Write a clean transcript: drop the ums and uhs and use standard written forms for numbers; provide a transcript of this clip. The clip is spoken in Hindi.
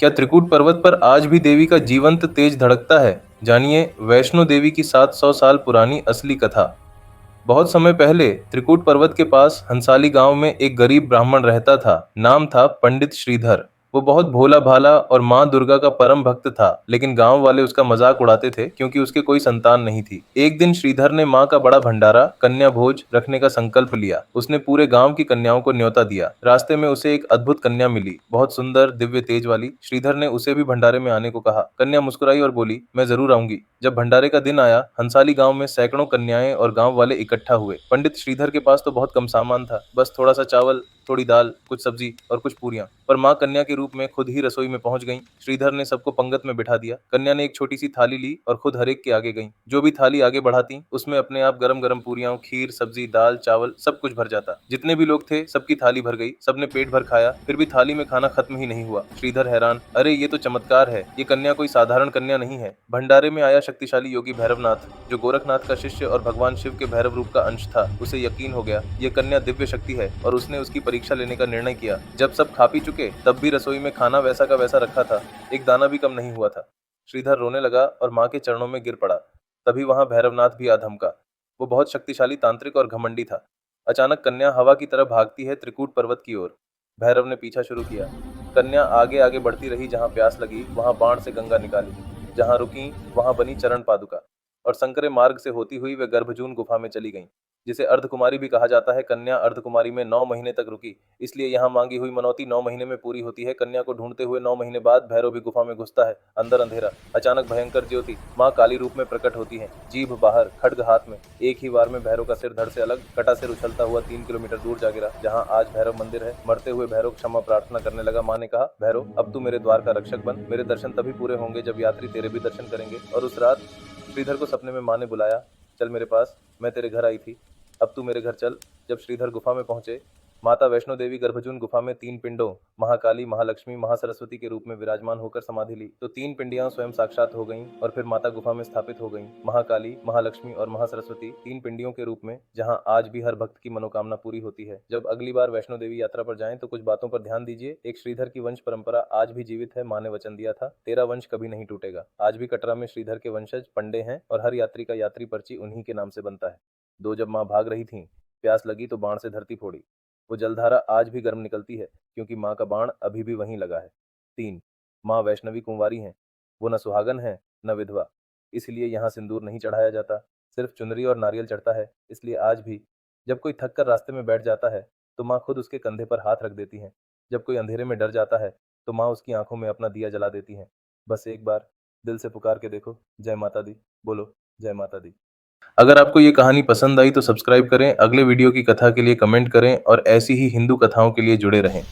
क्या त्रिकूट पर्वत पर आज भी देवी का जीवंत तेज धड़कता है? जानिए वैष्णो देवी की 700 साल पुरानी असली कथा। बहुत समय पहले त्रिकूट पर्वत के पास हंसाली गांव में एक गरीब ब्राह्मण रहता था। नाम था पंडित श्रीधर। वो बहुत भोला भाला और माँ दुर्गा का परम भक्त था, लेकिन गांव वाले उसका मजाक उड़ाते थे क्योंकि उसके कोई संतान नहीं थी। एक दिन श्रीधर ने माँ का बड़ा भंडारा कन्या भोज रखने का संकल्प लिया। उसने पूरे गांव की कन्याओं को न्योता दिया। रास्ते में उसे एक अद्भुत कन्या मिली, बहुत सुंदर दिव्य तेज वाली। श्रीधर ने उसे भी भंडारे में आने को कहा। कन्या मुस्कुराई और बोली, मैं जरूर आऊंगी। जब भंडारे का दिन आया, हंसाली गांव में सैकड़ों कन्याएं और गांव वाले इकट्ठा हुए। पंडित श्रीधर के पास तो बहुत कम सामान था, बस थोड़ा सा चावल, थोड़ी दाल, कुछ सब्जी और कुछ पूरियां। पर माँ कन्या के रूप में खुद ही रसोई में पहुंच गईं। श्रीधर ने सबको पंगत में बिठा दिया। कन्या ने एक छोटी सी थाली ली और खुद हर एक के आगे गईं। जो भी थाली आगे बढ़ाती, उसमें अपने आप गरम गरम पूरियां, खीर, सब्जी, दाल, चावल सब कुछ भर जाता। जितने भी लोग थे, सबकी थाली भर गई। सबने पेट भर खाया, फिर भी थाली में खाना खत्म ही नहीं हुआ। श्रीधर हैरान, अरे ये तो चमत्कार है, ये कन्या कोई साधारण कन्या नहीं है। भंडारे में आया शक्तिशाली योगी भैरवनाथ, जो गोरखनाथ का शिष्य और भगवान शिव के भैरव रूप का अंश था। उसे यकीन हो गया ये कन्या दिव्य शक्ति है और उसने उसकी परीक्षा लेने का निर्णय किया। जब सब खा पी चुके, तब भी रसोई में खाना वैसा का वैसा रखा था, एक दाना भी कम नहीं हुआ था। श्रीधर रोने लगा और माँ के चरणों में गिर पड़ा। तभी वहां भैरवनाथ भी आ धमका। वो बहुत शक्तिशाली तांत्रिक और घमंडी था। अचानक कन्या हवा की तरह भागती है त्रिकूट पर्वत की ओर। भैरव ने पीछा शुरू किया। कन्या आगे आगे बढ़ती रही। जहां प्यास लगी वहां बाण से गंगा निकाली, जहां रुकी वहां बनी चरण पादुका, और संकरे मार्ग से होती हुई वे गर्भजून गुफा में चली गईं, जिसे अर्धकुमारी भी कहा जाता है। कन्या अर्धकुमारी में 9 महीने तक रुकी, इसलिए यहाँ मांगी हुई मनौती 9 महीने में पूरी होती है। कन्या को ढूंढते हुए 9 महीने बाद भैरव भी गुफा में घुसता है। अंदर अंधेरा, अचानक भयंकर ज्योति, माँ काली रूप में प्रकट होती है, जीभ बाहर, खड्ग हाथ में। एक ही वार में भैरव का सिर धड़ से अलग, कटा सिर उछलता हुआ 3 किलोमीटर दूर जा गिरा, जहाँ आज भैरव मंदिर है। मरते हुए भैरव क्षमा प्रार्थना करने लगा। माँ ने कहा, भैरव अब तू मेरे द्वार का रक्षक बन। मेरे दर्शन तभी पूरे होंगे जब यात्री तेरे भी दर्शन करेंगे। और उस रात श्रीधर को सपने में माँ ने बुलाया, चल मेरे पास, मैं तेरे घर आई थी, अब तू मेरे घर चल। जब श्रीधर गुफा में पहुंचे, माता वैष्णो देवी गर्भजून गुफा में 3 पिंडों, महाकाली, महालक्ष्मी, महासरस्वती के रूप में विराजमान होकर समाधि ली। तो 3 पिंडियां स्वयं साक्षात हो गईं और फिर माता गुफा में स्थापित हो गईं। महाकाली, महालक्ष्मी और महासरस्वती 3 पिंडियों के रूप में, जहां आज भी हर भक्त की मनोकामना पूरी होती है। जब अगली बार वैष्णो देवी यात्रा पर जाएं तो कुछ बातों पर ध्यान दीजिए। एक, श्रीधर की वंश परंपरा आज भी जीवित है। माँ ने वचन दिया था, तेरा वंश कभी नहीं टूटेगा। आज भी कटरा में श्रीधर के वंशज पंडे हैं और हर यात्री का यात्री पर्ची उन्हीं के नाम से बनता है। 2, जब माँ भाग रही थी, प्यास लगी तो बाण से धरती फोड़ी। वो जलधारा आज भी गर्म निकलती है, क्योंकि माँ का बाण अभी भी वहीं लगा है। 3, माँ वैष्णवी कुंवारी हैं। वो न सुहागन है न विधवा, इसलिए यहाँ सिंदूर नहीं चढ़ाया जाता, सिर्फ चुनरी और नारियल चढ़ता है। इसलिए आज भी जब कोई थक कर रास्ते में बैठ जाता है तो माँ खुद उसके कंधे पर हाथ रख देती हैं। जब कोई अंधेरे में डर जाता है तो माँ उसकी आंखों में अपना दिया जला देती हैं। बस एक बार दिल से पुकार के देखो, जय माता दी, बोलो जय माता दी। अगर आपको ये कहानी पसंद आई तो सब्सक्राइब करें, अगले वीडियो की कथा के लिए कमेंट करें और ऐसी ही हिंदू कथाओं के लिए जुड़े रहें।